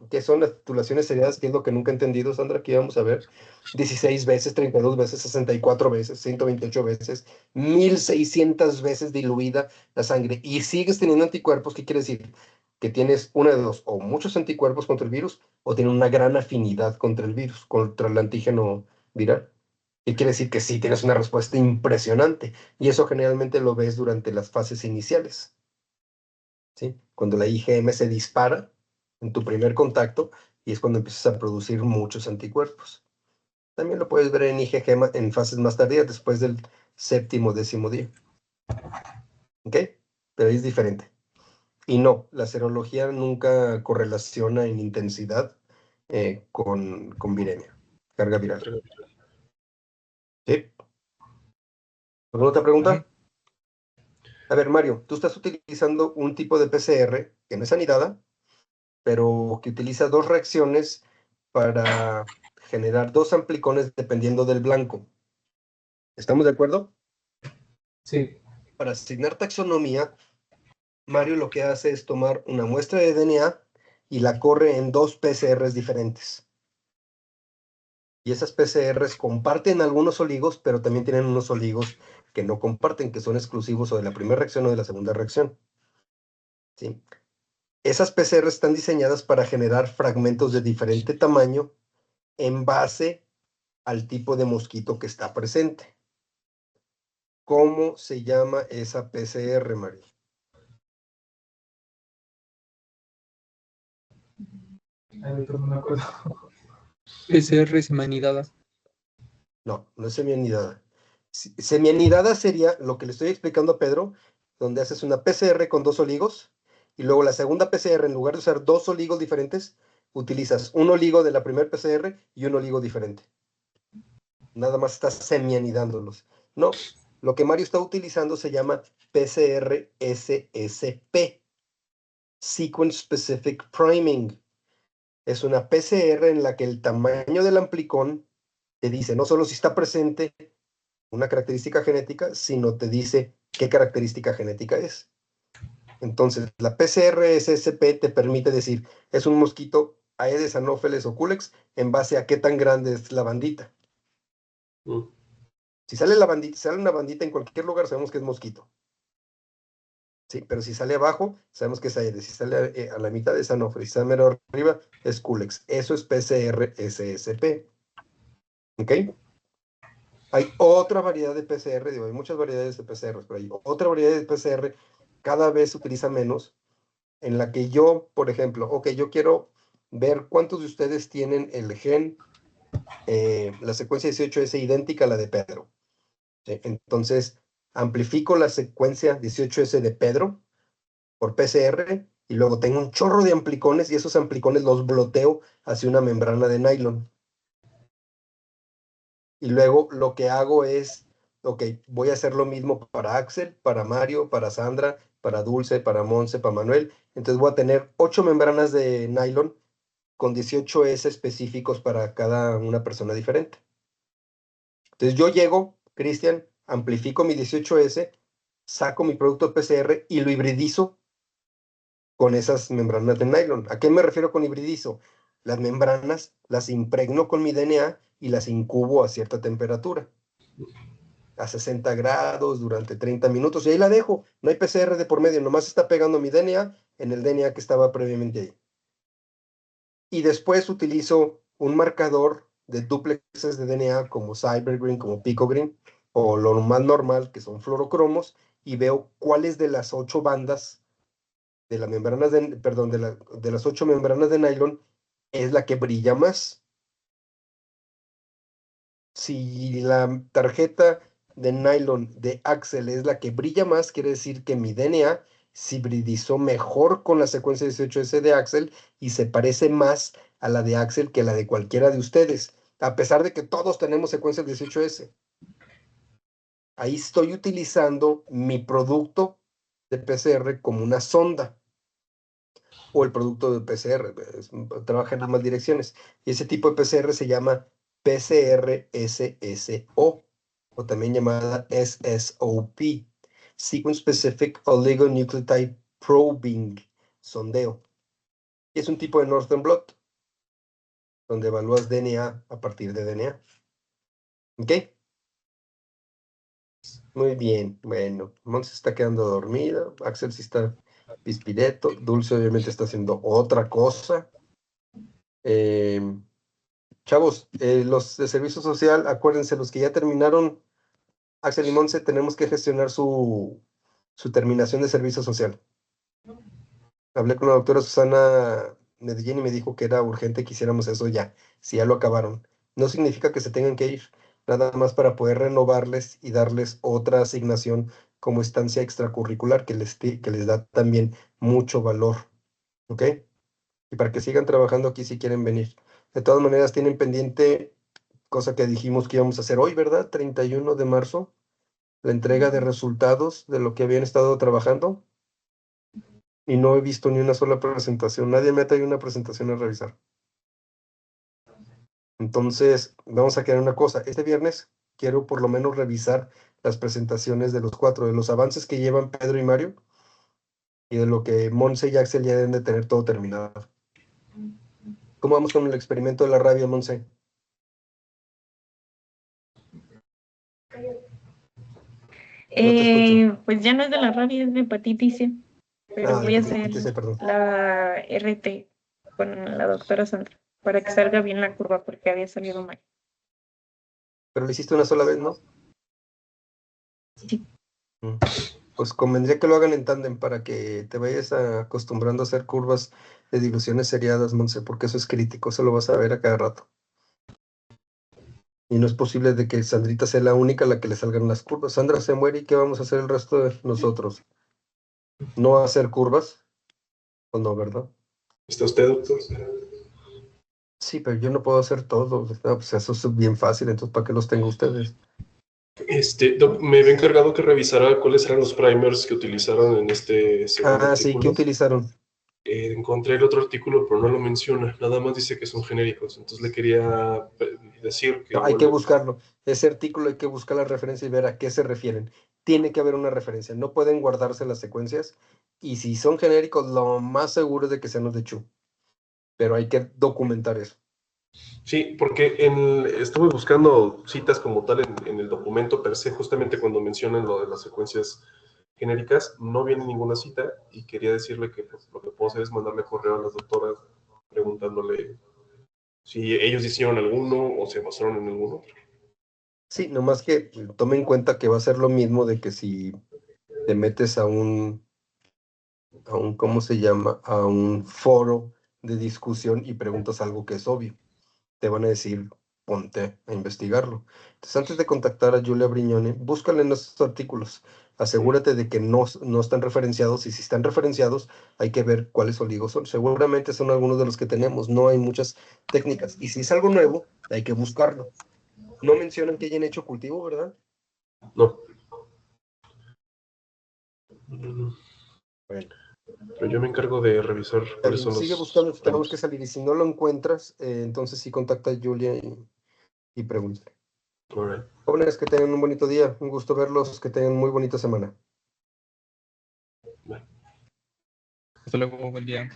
¿qué son las titulaciones seriadas? ¿Qué es lo que nunca he entendido, Sandra? Que íbamos a ver 16 veces, 32 veces, 64 veces, 128 veces, 1600 veces diluida la sangre y sigues teniendo anticuerpos. ¿Qué quiere decir? Que tienes una de dos, o muchos anticuerpos contra el virus, o tiene una gran afinidad contra el virus, contra el antígeno viral. ¿Qué quiere decir? Que sí, tienes una respuesta impresionante. Y eso generalmente lo ves durante las fases iniciales. ¿Sí? Cuando la IgM se dispara en tu primer contacto y es cuando empiezas a producir muchos anticuerpos. También lo puedes ver en IgG en fases más tardías, después del séptimo, 10.º día. ¿Ok? Pero ahí es diferente. Y no, la serología nunca correlaciona en intensidad con viremia, carga viral. ¿Sí? ¿Alguna otra Ajá. pregunta? A ver, Mario, tú estás utilizando un tipo de PCR que no es anidada, pero que utiliza dos reacciones para generar dos amplicones dependiendo del blanco. ¿Estamos de acuerdo? Sí, Para asignar taxonomía, Mario lo que hace es tomar una muestra de DNA y la corre en dos PCRs diferentes. Y esas PCRs comparten algunos oligos, pero también tienen unos oligos que no comparten, que son exclusivos o de la primera reacción o de la segunda reacción. ¿Sí? Esas PCRs están diseñadas para generar fragmentos de diferente tamaño en base al tipo de mosquito que está presente. ¿Cómo se llama esa PCR, María? ahí doctor, no me acuerdo. PCR semanidadas. No, no es semianidada. Semianidada sería lo que le estoy explicando a Pedro, donde haces una PCR con dos oligos y luego la segunda PCR, en lugar de usar dos oligos diferentes, utilizas un oligo de la primera PCR y un oligo diferente. Nada más estás semianidándolos. No, lo que Mario está utilizando se llama PCR SSP, Sequence Specific Priming. Es una PCR en la que el tamaño del amplicón te dice no solo si está presente una característica genética, sino te dice qué característica genética es. Entonces, la PCR-SSP te permite decir, es un mosquito Aedes, Anopheles o Culex en base a qué tan grande es la bandita. Si sale la bandita, si sale una bandita en cualquier lugar, sabemos que es mosquito. Sí, pero si sale abajo, sabemos que es Aedes. Si sale a la mitad es Anopheles. Si sale mero arriba, es Culex. Eso es PCR-SSP. ¿Ok? Hay otra variedad de PCR, digo, hay muchas variedades de PCR, pero hay otra variedad de PCR, cada vez se utiliza menos, en la que yo, por ejemplo, ok, yo quiero ver cuántos de ustedes tienen el gen, la secuencia 18S idéntica a la de Pedro. ¿Sí? Entonces, amplifico la secuencia 18S de Pedro por PCR y luego tengo un chorro de amplicones y esos amplicones los bloteo hacia una membrana de nylon. Y luego lo que hago es, ok, voy a hacer lo mismo para Axel, para Mario, para Sandra, para Dulce, para Monse, para Manuel. Entonces voy a tener 8 membranas de nylon con 18S específicos para cada una persona diferente. Entonces yo llego, Cristian, amplifico mi 18S, saco mi producto PCR y lo hibridizo con esas membranas de nylon. ¿A qué me refiero con hibridizo? Las membranas las impregno con mi DNA y las incubo a cierta temperatura, a 60 grados durante 30 minutos, y ahí la dejo. No hay PCR de por medio, nomás está pegando mi DNA en el DNA que estaba previamente ahí. Y después utilizo un marcador de duplexes de DNA como Cybergreen, como Picogreen, o lo más normal, que son fluorocromos, y veo cuáles de las 8 bandas de las membranas perdón, de las 8 membranas de nylon es la que brilla más. Si la tarjeta de nylon de Axel es la que brilla más, quiere decir que mi DNA se hibridizó mejor con la secuencia 18S de Axel y se parece más a la de Axel que a la de cualquiera de ustedes, a pesar de que todos tenemos secuencias 18S. Ahí estoy utilizando mi producto de PCR como una sonda, o el producto de PCR, trabaja en ambas direcciones. Y ese tipo de PCR se llama PCR-SSO, o también llamada SSOP, Sequence Specific Oligonucleotide Probing, sondeo. Y es un tipo de Northern Blot, donde evalúas DNA a partir de DNA. ¿Ok? Muy bien, bueno, Monse está quedando dormida, Axel sí está pispireto, Dulce obviamente está haciendo otra cosa. Chavos, los de servicio social, acuérdense, los que ya terminaron, Axel y Monse, tenemos que gestionar su terminación de servicio social. Hablé con la doctora Susana Medellín y me dijo que era urgente que hiciéramos eso ya, si ya lo acabaron. No significa que se tengan que ir, nada más para poder renovarles y darles otra asignación como estancia extracurricular que les da también mucho valor, ¿ok? Y para que sigan trabajando aquí si quieren venir. De todas maneras, tienen pendiente, cosa que dijimos que íbamos a hacer hoy, ¿verdad? 31 de marzo, la entrega de resultados de lo que habían estado trabajando. Y no he visto ni una sola presentación. Nadie me ha traído una presentación a revisar. Entonces, vamos a quedar una cosa. Este viernes quiero por lo menos revisar las presentaciones de los 4, de los avances que llevan Pedro y Mario, y de lo que Monse y Axel ya deben de tener todo terminado. ¿Cómo vamos con el experimento de la rabia, Monse? Pues ya no es de la rabia, es de hepatitis C, pero voy a hacer hepatitis C, perdón. la RT con la doctora Sandra para que salga bien la curva porque había salido mal. Pero lo hiciste una sola vez, ¿no? Sí. Pues convendría que lo hagan en tándem para que te vayas acostumbrando a hacer curvas de diluciones seriadas, Monse, porque eso es crítico, eso lo vas a ver a cada rato. Y no es posible de que Sandrita sea la única a la que le salgan las curvas. Sandra se muere y ¿qué vamos a hacer el resto de nosotros? ¿No hacer curvas? ¿O no, verdad? ¿Está usted, doctor? Sí, pero yo no puedo hacer todo. No, pues eso es bien fácil, entonces ¿para qué los tengo ustedes? Doc, me había encargado que revisara cuáles eran los primers que utilizaron en este segundo Sí, ¿qué artículo. utilizaron? Encontré el otro artículo, pero no lo menciona. Nada más dice que son genéricos. Entonces le quería decir que No, hay igual que buscarlo. Ese artículo hay que buscar la referencia y ver a qué se refieren. Tiene que haber una referencia. No pueden guardarse las secuencias. Y si son genéricos, lo más seguro es de que sean los de Chu. Pero hay que documentar eso. Sí, porque estuve buscando citas como tal en el documento per se, justamente cuando mencionan lo de las secuencias genéricas, no viene ninguna cita y quería decirle que pues, lo que puedo hacer es mandarle correo a las doctoras preguntándole si ellos hicieron alguno o se basaron en alguno. Sí, nomás que tome en cuenta que va a ser lo mismo de que si te metes ¿cómo se llama? A un foro de discusión y preguntas algo que es obvio. Te van a decir, ponte a investigarlo. Entonces, antes de contactar a Julia Brignone, búscala en esos artículos. Asegúrate de que no están referenciados, y si están referenciados, hay que ver cuáles oligos son. Seguramente son algunos de los que tenemos, no hay muchas técnicas. Y si es algo nuevo, hay que buscarlo. No mencionan que hayan hecho cultivo, ¿verdad? No. Bueno, Pero yo me encargo de revisar cuáles son sigue los buscando, tenemos que problemas. salir. Y si no lo encuentras, entonces sí contacta a Julia y pregunta. All right. Jóvenes, que tengan un bonito día. Un gusto verlos, que tengan muy bonita semana. Bye. Hasta luego, buen día.